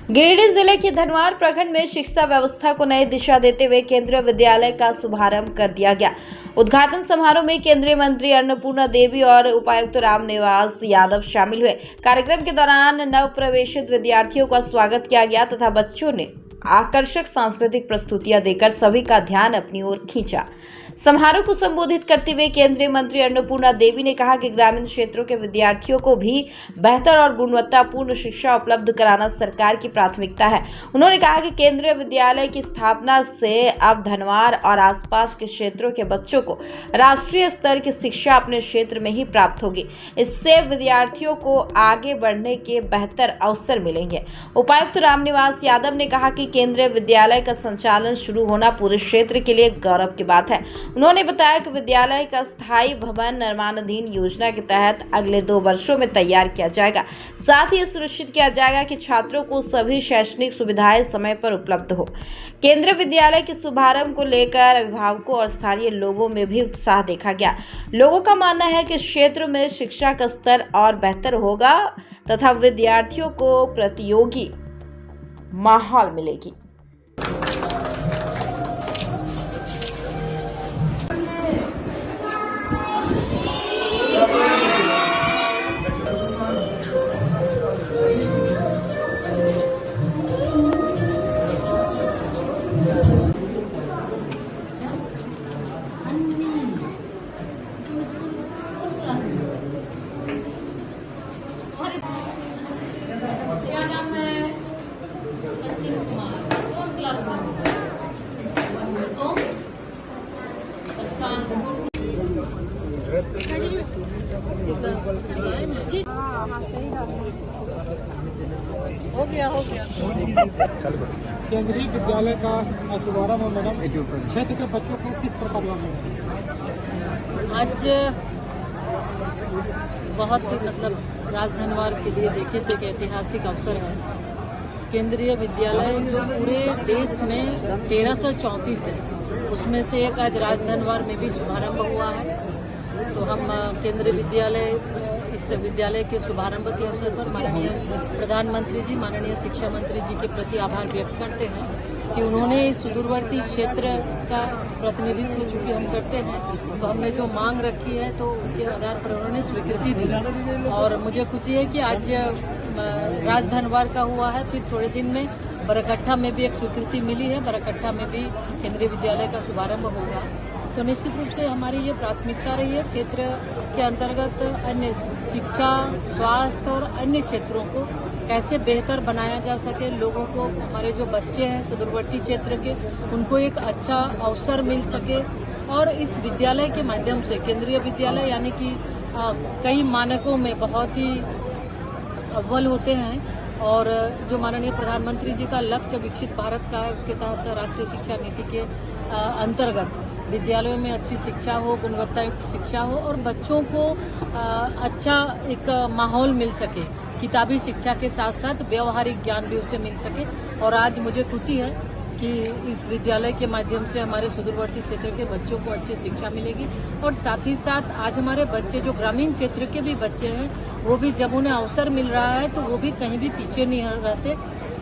गिरिडीह जिले के धनवार प्रखंड में शिक्षा व्यवस्था को नई दिशा देते हुए केंद्रीय विद्यालय का शुभारंभ कर दिया गया। उद्घाटन समारोह में केंद्रीय मंत्री अन्नपूर्णा देवी और उपायुक्त रामनिवास यादव शामिल हुए। कार्यक्रम के दौरान नव प्रवेशित विद्यार्थियों का स्वागत किया गया तथा बच्चों ने आकर्षक सांस्कृतिक प्रस्तुतियां देकर सभी का ध्यान अपनी ओर खींचा। समारोह को संबोधित करते हुए केंद्रीय मंत्री अन्नपूर्णा देवी ने कहा कि ग्रामीण क्षेत्रों के विद्यार्थियों को भी बेहतर और गुणवत्तापूर्ण शिक्षा उपलब्ध कराना सरकार की प्राथमिकता है। उन्होंने कहा कि केंद्रीय विद्यालय की स्थापना से अब धनवार और आसपास के क्षेत्रों के बच्चों को राष्ट्रीय स्तर की शिक्षा अपने क्षेत्र में ही प्राप्त होगी। इससे विद्यार्थियों को आगे बढ़ने के बेहतर अवसर मिलेंगे। उपायुक्त रामनिवास यादव ने कहा कि केंद्रीय विद्यालय का संचालन शुरू होना पूरे क्षेत्र के लिए गौरव की बात है। उन्होंने बताया कि विद्यालय का स्थायी भवन निर्माणाधीन योजना के तहत अगले 2 वर्षों में तैयार किया जाएगा। साथ ही यह सुनिश्चित किया जाएगा कि छात्रों को सभी शैक्षणिक सुविधाएं समय पर उपलब्ध हो। केंद्रीय विद्यालय के शुभारंभ को लेकर अभिभावकों और स्थानीय लोगों में भी उत्साह देखा गया। लोगों का मानना है कि क्षेत्र में शिक्षा का स्तर और बेहतर होगा तथा विद्यार्थियों को प्रतियोगी माहौल मिलेगी। क्या नाम है? सचिन कुमार। कौन क्लास में? तुम? प्रशांत। हो गया। केंद्रीय विद्यालय का शुभारंभ है मैडम। क्षेत्र के बच्चों को किस प्रकार लाभ मिलेगा? आज बहुत ही राजधनवार के लिए देखे तो एक ऐतिहासिक अवसर है। केंद्रीय विद्यालय जो पूरे देश में 1334 है, उसमें से एक आज राजधनवार में भी शुभारंभ हुआ है। तो हम केंद्रीय विद्यालय इस विद्यालय के शुभारंभ के अवसर पर माननीय प्रधानमंत्री जी, माननीय शिक्षा मंत्री जी के प्रति आभार व्यक्त करते हैं कि उन्होंने इस सुदूरवर्ती क्षेत्र का प्रतिनिधित्व चूंकि हम करते हैं तो हमने जो मांग रखी है तो उनके आधार पर उन्होंने स्वीकृति दी। और मुझे खुशी है कि आज राजधनवार का हुआ है, फिर थोड़े दिन में बरकट्ठा में भी एक स्वीकृति मिली है। बरकट्ठा में भी केंद्रीय विद्यालय का शुभारंभ होगा। तो निश्चित रूप से हमारी ये प्राथमिकता रही है क्षेत्र के अंतर्गत अन्य शिक्षा, स्वास्थ्य और अन्य क्षेत्रों को कैसे बेहतर बनाया जा सके। लोगों को, हमारे जो बच्चे हैं सुदूरवर्ती क्षेत्र के, उनको एक अच्छा अवसर मिल सके। और इस विद्यालय के माध्यम से केंद्रीय विद्यालय यानी कि कई मानकों में बहुत ही अव्वल होते हैं। और जो माननीय प्रधानमंत्री जी का लक्ष्य विकसित भारत का है, उसके तहत राष्ट्रीय शिक्षा नीति के अंतर्गत विद्यालयों में अच्छी शिक्षा हो, गुणवत्तायुक्त शिक्षा हो और बच्चों को अच्छा एक माहौल मिल सके। किताबी शिक्षा के साथ साथ व्यवहारिक ज्ञान भी उसे मिल सके। और आज मुझे खुशी है कि इस विद्यालय के माध्यम से हमारे सुदूरवर्ती क्षेत्र के बच्चों को अच्छी शिक्षा मिलेगी। और साथ ही साथ आज हमारे बच्चे जो ग्रामीण क्षेत्र के भी बच्चे हैं, वो भी जब उन्हें अवसर मिल रहा है तो वो भी कहीं भी पीछे नहीं रहते,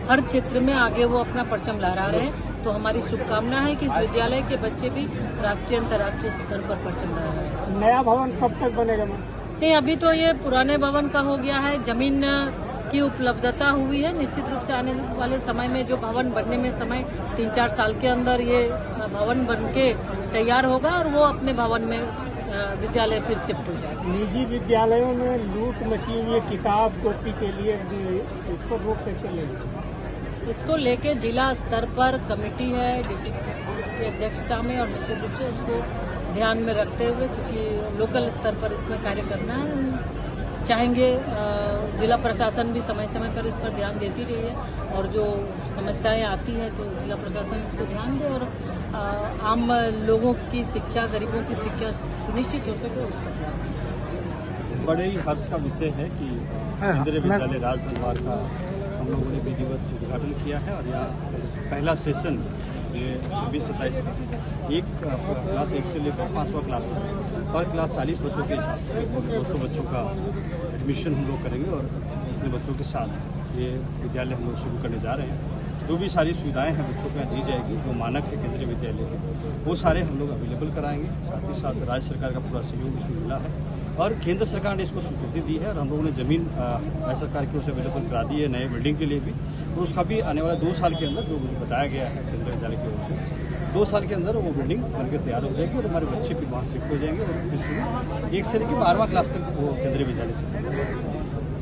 हर क्षेत्र में आगे वो अपना परचम लहरा रहे हैं। तो हमारी शुभकामना है कि इस विद्यालय के बच्चे भी राष्ट्रीय अंतर्राष्ट्रीय स्तर पर परचम लहरा रहे हैं। नया भवन कब तक बनेगा मैम? नहीं, अभी तो ये पुराने भवन का हो गया है। जमीन की उपलब्धता हुई है। निश्चित रूप से आने वाले समय में जो भवन बनने में समय 3-4 साल के अंदर ये भवन बन के तैयार होगा और वो अपने भवन में विद्यालय फिर शिफ्ट हो जाएगा। निजी विद्यालयों में लूट मची हुई किताब कॉपी के लिए इस पर रोक कैसे लेंगे? इसको लेके जिला स्तर पर कमेटी है डीसी की अध्यक्षता में, और निश्चित रूप से उसको ध्यान में रखते हुए चूंकि लोकल स्तर पर इसमें कार्य करना है, चाहेंगे जिला प्रशासन भी समय समय पर इस पर ध्यान देती रही है। और जो समस्याएं आती हैं तो जिला प्रशासन इसको ध्यान दे और आम लोगों की शिक्षा, गरीबों की शिक्षा सुनिश्चित हो सके, उस पर ध्यान दें। बड़े ही हर्ष का विषय है कि केंद्रीय विद्यालय राजधनवार का हम लोगों ने विधिवत उद्घाटन किया है। और यहाँ पहला सेशन ये 26-27 एक क्लास 1 से लेकर 5वां क्लास तक पर क्लास 40 बच्चों के हिसाब से 200 बच्चों का एडमिशन हम लोग करेंगे और अपने बच्चों के साथ ये विद्यालय हम लोग शुरू करने जा रहे हैं। जो भी सारी सुविधाएं हैं बच्चों को यहाँ दी जाएगी, जो मानक है केंद्रीय विद्यालय के, वो सारे हम लोग अवेलेबल कराएंगे। साथ ही साथ राज्य सरकार का पूरा सहयोग इसमें मिला है और केंद्र सरकार ने इसको स्वीकृति दी है और हम लोगों ने ज़मीन राज्य सरकार की ओर से अवेलेबल करा दी है नए बिल्डिंग के लिए भी। और उसका भी आने वाला 2 साल के अंदर, जो मुझे बताया गया है केंद्रीय विद्यालय की ओर से, 2 साल के अंदर वो बिल्डिंग बनकर तैयार हो जाएगी और हमारे बच्चे फिर वहाँ शिफ्ट हो जाएंगे और 1 से लेकर 12वां क्लास तक वो केंद्रीय विद्यालय से।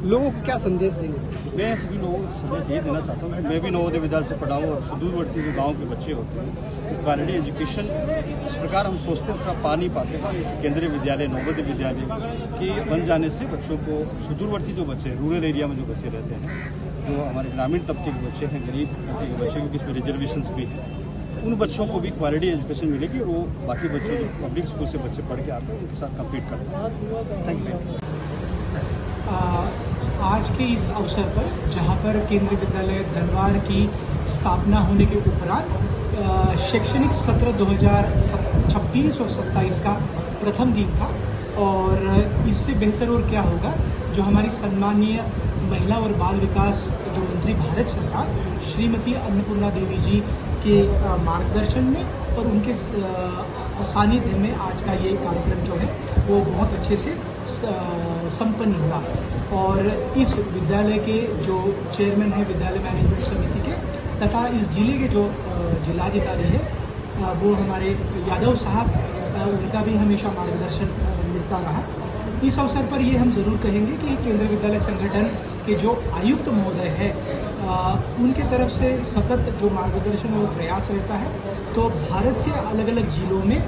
लोगों को क्या संदेश देंगे? मैं सभी लोगों को संदेश ये देना चाहता हूँ कि मैं भी नवोदय विद्यालय से पढ़ा हूँ और सुदूरवर्ती जो गाँव के बच्चे होते हैं तो क्वालिटी एजुकेशन जिस प्रकार हम सोचते हैं उसका पा नहीं पाते हैं। जैसे केंद्रीय विद्यालय, नवोदय विद्यालय के बन जाने से बच्चों को सुदूरवर्ती जो बच्चे हैं, रूरल एरिया में जो बच्चे रहते हैं, जो हमारे ग्रामीण तबके के बच्चे हैं, गरीब तबके के बच्चे, क्योंकि इसमें रिजर्वेशंस भी हैं, उन बच्चों को भी क्वालिटी एजुकेशन मिलेगी और वो बाकी बच्चों जो पब्लिक स्कूल से बच्चे पढ़ के आते हैं उनके साथ कम्पीट करते हैं। Thank you. आज के इस अवसर पर जहां पर केंद्रीय विद्यालय धनवार की स्थापना होने के उपरांत शैक्षणिक सत्र 2026 और 27 का प्रथम दिन था और इससे बेहतर और क्या होगा, जो हमारी सम्मानीय महिला और बाल विकास जो मंत्री भारत सरकार श्रीमती अन्नपूर्णा देवी जी के मार्गदर्शन में और उनके सानिध्य में आज का ये कार्यक्रम जो है वो बहुत अच्छे से संपन्न हुआ। और इस विद्यालय के जो चेयरमैन है विद्यालय मैनेजमेंट समिति के तथा इस जिले के जो जिलाधिकारी है वो हमारे यादव साहब, उनका भी हमेशा मार्गदर्शन मिलता रहा। इस अवसर पर ये हम ज़रूर कहेंगे कि केंद्रीय विद्यालय संगठन के जो आयुक्त महोदय है उनके तरफ से सतत जो मार्गदर्शन और प्रयास रहता है। तो भारत के अलग अलग जिलों में,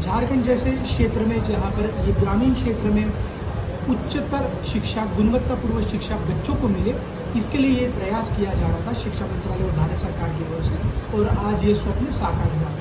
झारखंड जैसे क्षेत्र में जहाँ पर ये ग्रामीण क्षेत्र में उच्चतर शिक्षा, गुणवत्तापूर्ण शिक्षा बच्चों को मिले, इसके लिए ये प्रयास किया जा रहा था शिक्षा मंत्रालय और भारत सरकार की ओर से, और आज ये स्वप्न साकार हुआ।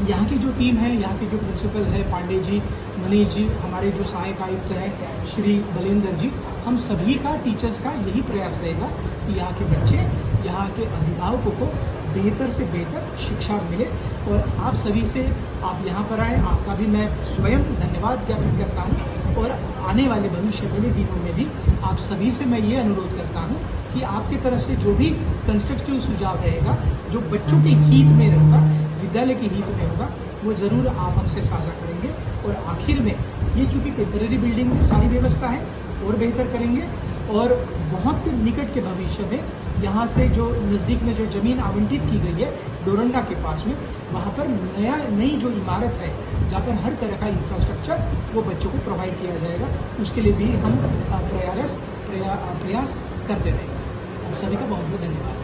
यहाँ की जो टीम है, यहाँ के जो प्रिंसिपल है पांडे जी, मनीष जी, हमारे जो सहायक आयुक्त है श्री बलेंद्र जी, हम सभी का, टीचर्स का यही प्रयास रहेगा कि यहाँ के बच्चे, यहाँ के अभिभावकों को बेहतर से बेहतर शिक्षा मिले। और आप सभी से, आप यहाँ पर आए, आपका भी मैं स्वयं धन्यवाद ज्ञापित करता हूँ। और आने वाले भविष्य में दिनों में भी आप सभी से मैं ये अनुरोध करता हूँ कि आपकी तरफ से जो भी कंस्ट्रक्टिव सुझाव रहेगा, जो बच्चों के हित में रहेगा, विद्यालय के हित में होगा, वो ज़रूर आप हमसे साझा करेंगे। और आखिर में ये चूँकि टेम्पररी बिल्डिंग में सारी व्यवस्था है और बेहतर करेंगे, और बहुत निकट के भविष्य में यहाँ से जो नज़दीक में जो ज़मीन आवंटित की गई है डोरंडा के पास में, वहाँ पर नई जो इमारत है जहाँ पर हर तरह का इंफ्रास्ट्रक्चर वो बच्चों को प्रोवाइड किया जाएगा, उसके लिए भी हम प्रयास करते रहेंगे। आप सभी का बहुत बहुत धन्यवाद।